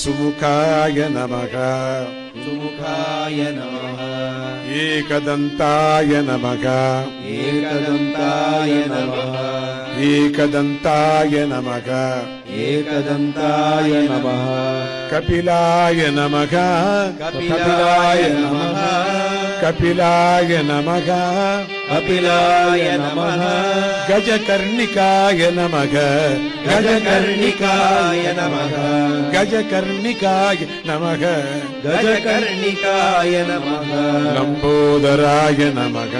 సుముఖాయ నమః సుముఖాయ నమః ఏకదంతాయ నమః ఏకదంతాయ నమః ఏకదంతాయ నమః ఏకదంతాయ నమః కపిలాయ నమః కపిలాయ నమః కపిలాయ నమః కపిలాయ నమః గజకర్ణికాయ నమః గజకర్ణికాయ నమః గజకర్ణికాయ నమః గజకర్ణికాయ నమః లంబోదరాయ నమః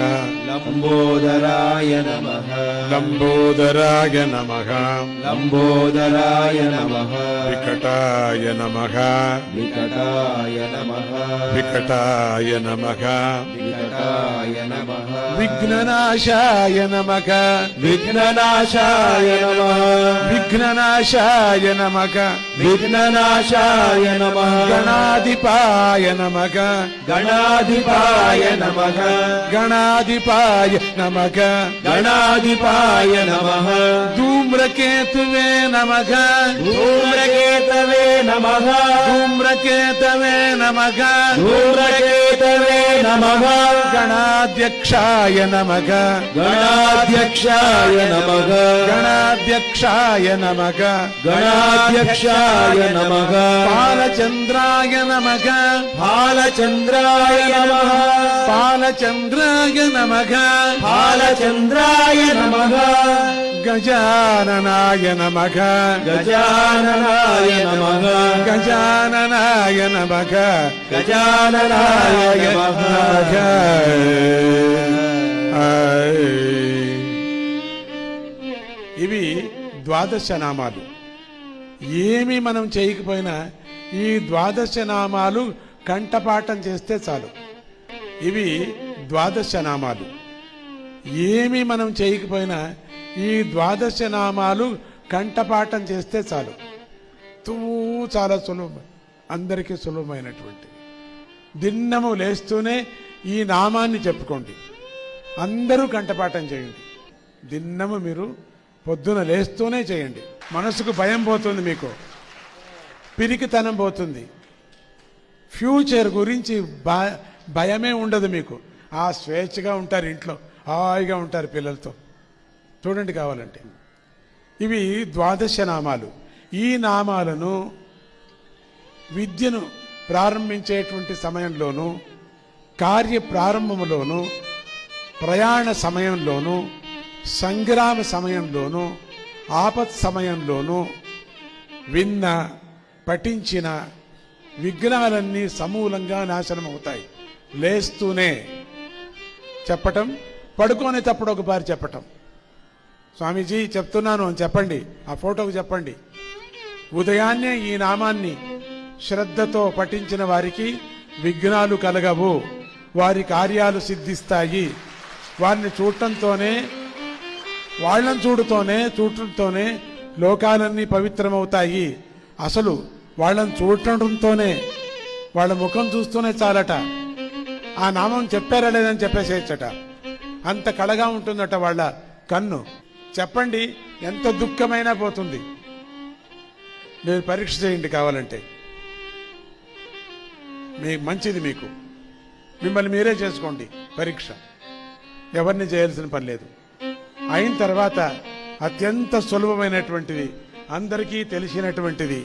లంబోదరాయ నమః లంబోదరాయ నమః లంబోదరాయ నమః వికటాయ నమః వికటాయ నమః వికటాయ నమః వికటాయ నమః విఘ్ననాశాయ నమః విఘ్ననాశాయ నమః విఘ్ననాశాయ నమః విఘ్ననాశాయ నమః గణాధిపాయ నమః గణాధిపాయ నమః గణాధిపాయ నమః గణాధిపాయ నమః ధూమ్రకేతువే నమః ధూమ్రకేతవే నమః ధూమ్రకేతవే నమః ధూమ్రకేతవే నమః గణాధ్యక్షాయ నమః గణాధ్యక్షాయ నమః గణాధ్యక్షాయ నమః గణాధ్యక్షాయ నమః బాలచంద్రాయ నమః బాలచంద్రాయ నమః బాలచంద్రాయ నమః బాలచంద్రాయ నమః గజాననాయ నమః గజాననాయ నమః గజాననాయ నమః గజాననాయ నమః ఇవి ద్వాదశ నామాలు. ఏమి మనం చేయకపోయినా ఈ ద్వాదశ నామాలు కంఠపాఠం చేస్తే చాలు. ఇవి ద్వాదశ నామాలు. ఏమి మనం చేయకపోయినా ఈ ద్వాదశ నామాలు కంఠపాఠం చేస్తే చాలు. చాలా సులభం, అందరికీ సులభమైనటువంటి. దిన్నము లేస్తూనే ఈ నామాన్ని చెప్పుకోండి. అందరూ కంఠపాఠం చేయండి. దిన్నము మీరు పొద్దున లేస్తూనే చేయండి. మనసుకు భయం పోతుంది, మీకు పిరికితనం పోతుంది. ఫ్యూచర్ గురించి భయమే ఉండదు మీకు. ఆ స్వేచ్ఛగా ఉంటారు, ఇంట్లో హాయిగా ఉంటారు పిల్లలతో. చూడండి కావాలంటే. ఇవి ద్వాదశ నామాలు. ఈ నామాలను విద్యను ప్రారంభించేటువంటి సమయంలోనూ, కార్య ప్రారంభంలోనూ, ప్రయాణ సమయంలోనూ, సంగ్రామ సమయంలోనూ, ఆపత్ సమయంలోనూ విన్న పఠించిన విఘ్నాలన్నీ సమూలంగా నాశనమవుతాయి. లేస్తూనే చెప్పటం, పడుకోనేటప్పుడు ఒకసారి చెప్పటం. స్వామీజీ చెప్తున్నాను అని చెప్పండి, ఆ ఫోటోకు చెప్పండి. ఉదయాన్నే ఈ నామాన్ని శ్రద్ధతో పఠించిన వారికి విఘ్నాలు కలగవు, వారి కార్యాలు సిద్ధిస్తాయి. వారిని చూడటంతోనే, వాళ్ళని చూడటంతోనే లోకాలన్నీ పవిత్రమవుతాయి. అసలు వాళ్ళని చూడటంతోనే, వాళ్ళ ముఖం చూస్తూనే చాలట. ఆ నామం చెప్పారా లేదని చెప్పేసేయచ్చట. అంత కళగా ఉంటుందట వాళ్ళ కన్ను. చెప్పండి, ఎంత దుఃఖమైనా పోతుంది. మీరు పరీక్ష చేయండి కావాలంటే, మంచిది మీకు. మిమ్మల్ని మీరే చేసుకోండి పరీక్ష, ఎవరిని చేయాల్సిన పని లేదు. అయిన తర్వాత అత్యంత సులభమైనటువంటిది, అందరికీ తెలిసినటువంటిది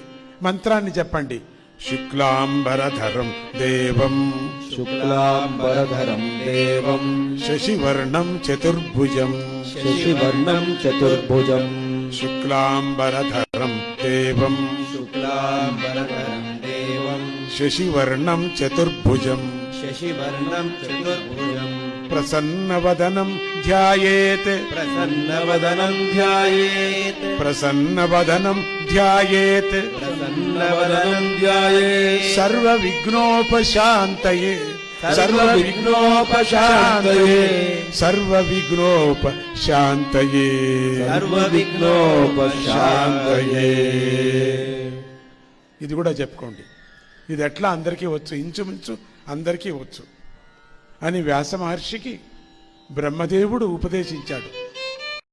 మంత్రాన్ని చెప్పండి. శుక్లాంబరధరం దేవం శుక్లాంబరధరం దేవం శశివర్ణం చతుర్భుజం శశివర్ణం చతుర్భుజం శుక్లాంబరధరం దేవం శుక్లాంబరధరం దేవం శశివర్ణం చతుర్భుజం శశివర్ణం చతుర్భుజం ప్రసన్నవదనం ధ్యాయేత్ ప్రసన్నవదనం ధ్యాయేత్ ప్రసన్నవదనం ధ్యాయేత్ ప్రసన్నవదనం ధ్యాయేత్ సర్వ విఘ్నోపశాంతయే సర్వ విఘ్నోపశాంతయే సర్వ విఘ్నోపశాంతయే సర్వ విఘ్నోపశాంతయే. ఇది కూడా చెప్పుకోండి. ఇది ఎట్లా అందరికీ వచ్చు, ఇంచుమించు అందరికీ వచ్చు అని వ్యాస మహర్షికి బ్రహ్మదేవుడు ఉపదేశించాడు.